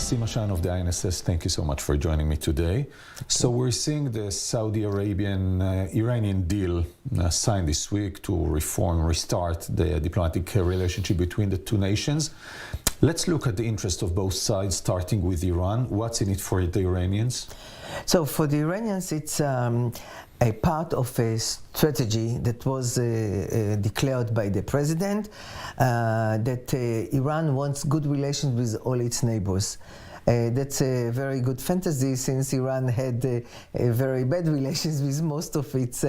Sima Shine of the INSS, thank you so much for joining me today. So we're seeing the Saudi Arabian-Iranian deal signed this week to restart the diplomatic relationship between the two nations. Let's look at the interest of both sides, starting with Iran. What's in it for the Iranians? So for the Iranians, it's a part of a strategy that was declared by the president that Iran wants good relations with all its neighbors. That's a very good fantasy, since Iran had very bad relations with most of its,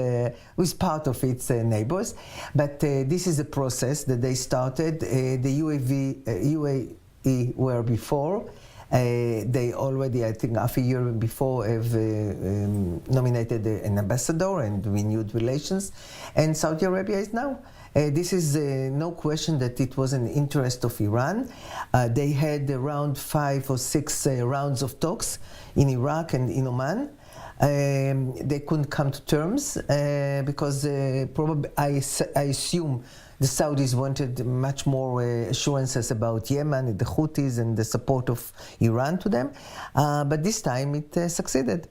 with part of its neighbors. But this is a process that they started. The UAE were before. They already, I think, half a year before, have nominated an ambassador and renewed relations. And Saudi Arabia is now. This is no question that it was an interest of Iran. They had around 5 or 6 rounds of talks in Iraq and in Oman. They couldn't come to terms because probably, I assume, the Saudis wanted much more assurances about Yemen and the Houthis and the support of Iran to them. But this time it succeeded.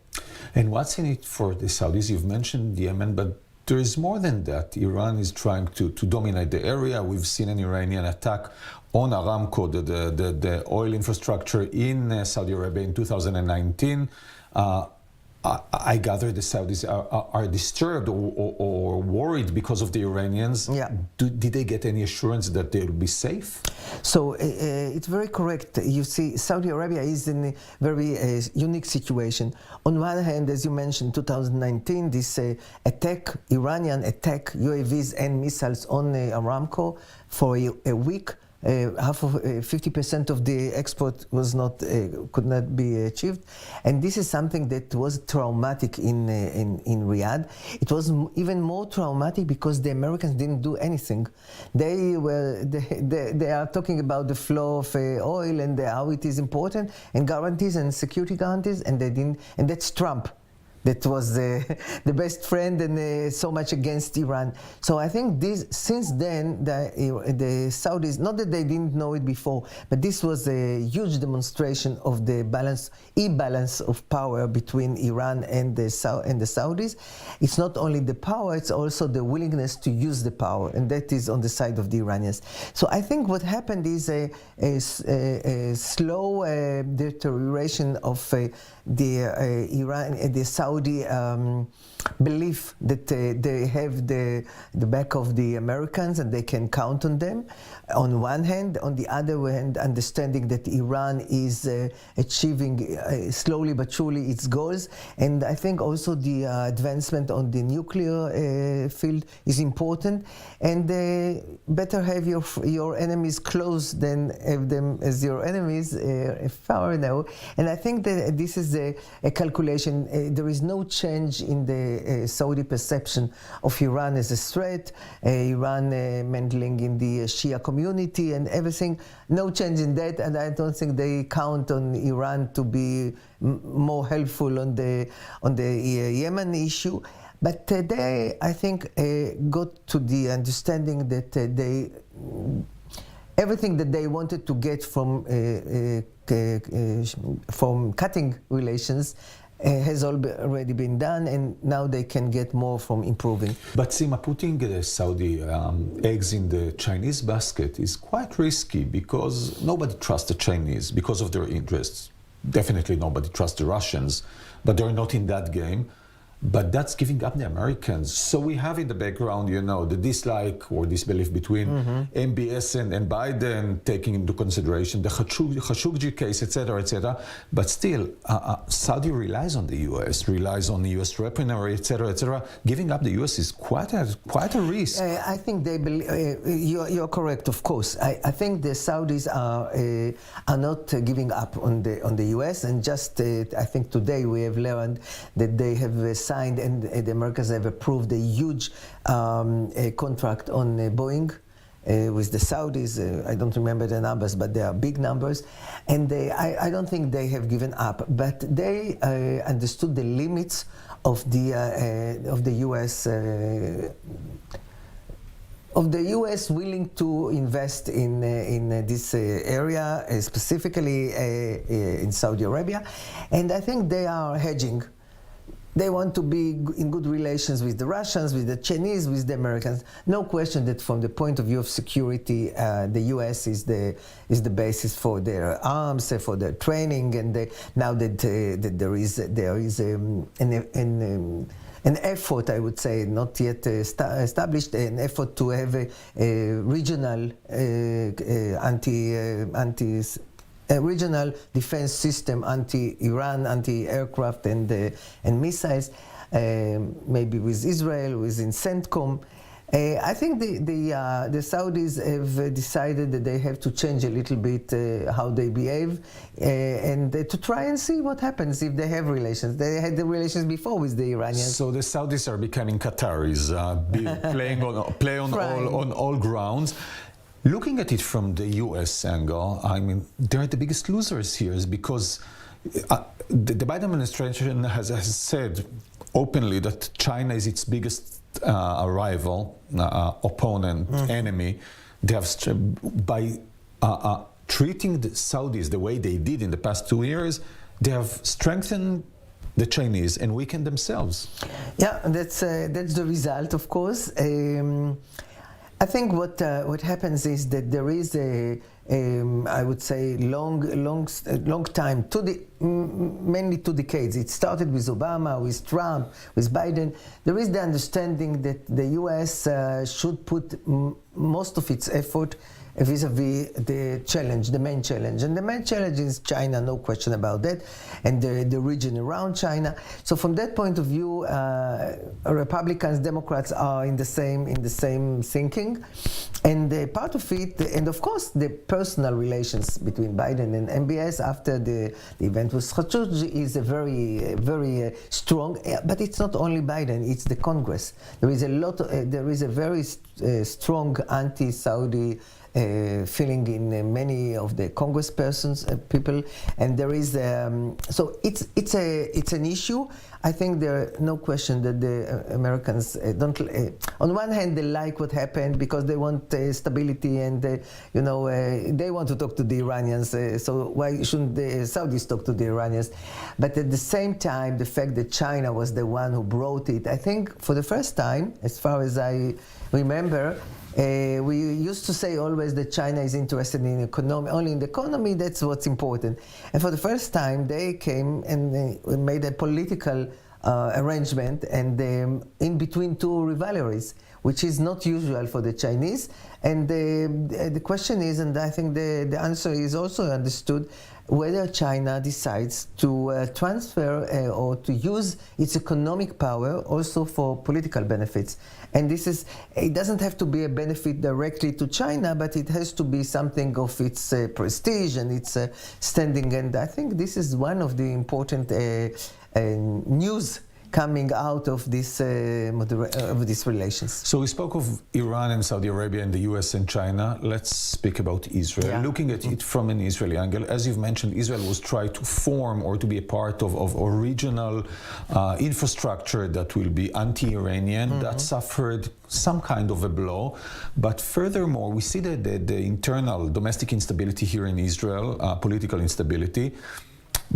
And what's in it for the Saudis? You've mentioned Yemen, but there is more than that. Iran is trying to dominate the area. We've seen an Iranian attack on Aramco, the oil infrastructure in Saudi Arabia in 2019. I gather the Saudis are disturbed or worried because of the Iranians. Yeah. Did they get any assurance that they'll be safe? So it's very correct. You see, Saudi Arabia is in a very unique situation. On one hand, as you mentioned, 2019, this Iranian attack, UAVs and missiles on Aramco for a week. Half of 50% of the export was not could not be achieved, and this is something that was traumatic in Riyadh. It was even more traumatic because the Americans didn't do anything. They are talking about the flow of oil and how it is important and guarantees and security guarantees, and they didn't. And that's Trump. That was the best friend and so much against Iran. So I think since then, the Saudis, not that they didn't know it before, but this was a huge demonstration of the imbalance of power between Iran and the Saudis. It's not only the power, it's also the willingness to use the power, and that is on the side of the Iranians. So I think what happened is a slow deterioration of the Saudi belief that they have the back of the Americans and they can count on them, on one hand. On the other hand, understanding that Iran is achieving slowly but surely its goals. And I think also the advancement on the nuclear field is important. And better have your enemies close than have them as your enemies far now. And I think that this is a calculation. There is no change in the Saudi perception of Iran as a threat, Iran meddling in the Shia community and everything. No change in that, and I don't think they count on Iran to be more helpful on the Yemen issue. But they, I think, got to the understanding that everything that they wanted to get from cutting relations has already been done, and now they can get more from improving. But Sima, putting the Saudi eggs in the Chinese basket is quite risky, because nobody trusts the Chinese because of their interests. Definitely nobody trusts the Russians, but they're not in that game. But that's giving up the Americans. So we have in the background, you know, the dislike or disbelief between MBS and Biden, taking into consideration the Khashoggi case, etc., etc. But still, Saudi relies on the U.S., relies on the U.S. weaponry, etc., etc. Giving up the U.S. is quite a risk. I think they believe, you're correct, of course. I think the Saudis are not giving up on the U.S. And just, I think today we have learned that they have signed and the Americans have approved a huge contract on Boeing with the Saudis. I don't remember the numbers, but they are big numbers. And I don't think they have given up, but they understood the limits of the U.S. of the U.S. willing to invest in this area, specifically in Saudi Arabia, and I think they are hedging. They want to be in good relations with the Russians, with the Chinese, with the Americans. No question that from the point of view of security, the U.S. is the basis for their arms, for their training, and now that there is an effort, I would say, not yet established, an effort to have a regional regional defense system, anti-Iran, anti-aircraft and missiles, maybe with Israel, within CENTCOM. I think the Saudis have decided that they have to change a little bit how they behave and to try and see what happens if they have relations. They had the relations before with the Iranians. So the Saudis are becoming Qataris, on all grounds. Looking at it from the U.S. angle, I mean, they're the biggest losers here, is because the Biden administration has said openly that China is its biggest rival, opponent, enemy. They have by treating the Saudis the way they did in the past 2 years, they have strengthened the Chinese and weakened themselves. Yeah, that's the result, of course. I think what happens is that there is I would say long time, mainly 2 decades. It started with Obama, with Trump, with Biden. There is the understanding that the U.S. should put most of its effort vis-a-vis the challenge, the main challenge. And the main challenge is China, no question about that, and the region around China. So from that point of view, Republicans, Democrats are in the same thinking. And part of it, and of course, the personal relations between Biden and MBS after the event with Khashoggi is a very strong, but it's not only Biden, it's the Congress. There is a very strong anti-Saudi feeling in many of the Congresspersons, people, and there is so it's an issue. I think there no question that the Americans don't. On one hand, they like what happened because they want stability, and they want to talk to the Iranians. So why shouldn't the Saudis talk to the Iranians? But at the same time, the fact that China was the one who brought it, I think, for the first time, as far as I remember. We used to say always that China is interested in economy, only in the economy, that's what's important. And for the first time, they came and made a political arrangement and in between 2 rivalries, which is not usual for the Chinese. And the question is, and I think the answer is also understood, whether China decides to transfer or to use its economic power also for political benefits. And it doesn't have to be a benefit directly to China, but it has to be something of its prestige and its standing. And I think this is one of the important news coming out of this these relations. So we spoke of Iran and Saudi Arabia and the US and China. Let's speak about Israel. Yeah. Looking at it from an Israeli angle, as you've mentioned, Israel was trying to form or to be a part of a regional infrastructure that will be anti-Iranian, that suffered some kind of a blow. But furthermore, we see that the internal domestic instability here in Israel, political instability,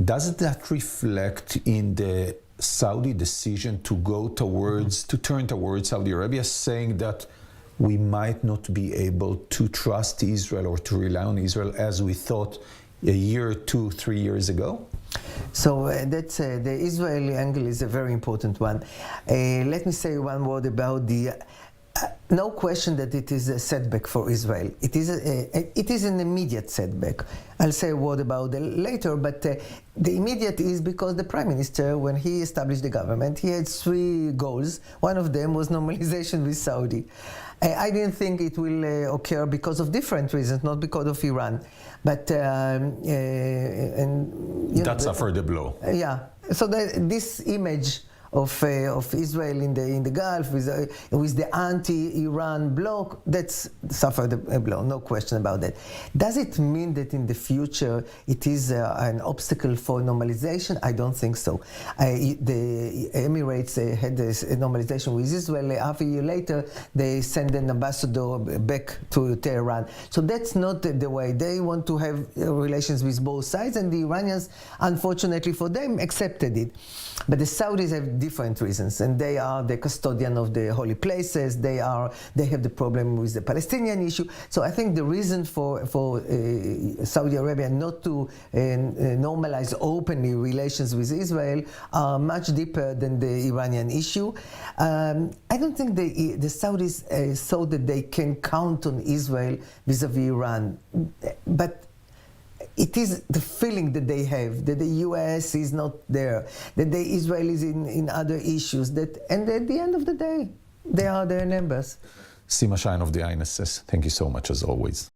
does that reflect in the Saudi decision to go towards, to turn towards Saudi Arabia, saying that we might not be able to trust Israel or to rely on Israel as we thought a year, 2, 3 years ago? So that's the Israeli angle is a very important one. Let me say one word about the. No question that it is a setback for Israel. It is an immediate setback. I'll say a word about it later, but the immediate is because the Prime Minister, when he established the government, he had 3 goals. One of them was normalization with Saudi. I didn't think it will occur because of different reasons, not because of Iran. But that suffered a blow. Yeah. So this image of Israel in the Gulf with the anti-Iran bloc, that's suffered a blow, no question about that. Does it mean that in the future it is an obstacle for normalization? I don't think so. The Emirates had this normalization with Israel. Half a year later, they send an ambassador back to Tehran. So that's not the way. They want to have relations with both sides, and the Iranians, unfortunately for them, accepted it. But the Saudis have different reasons, and they are the custodian of the holy places. They have the problem with the Palestinian issue. So I think the reason for Saudi Arabia not to normalize openly relations with Israel are much deeper than the Iranian issue. I don't think the Saudis thought that they can count on Israel vis-a-vis Iran, but it is the feeling that they have, that the US is not there, that the Israel is in other issues, and at the end of the day, they are their neighbors. Sima Shine of the INSS, thank you so much as always.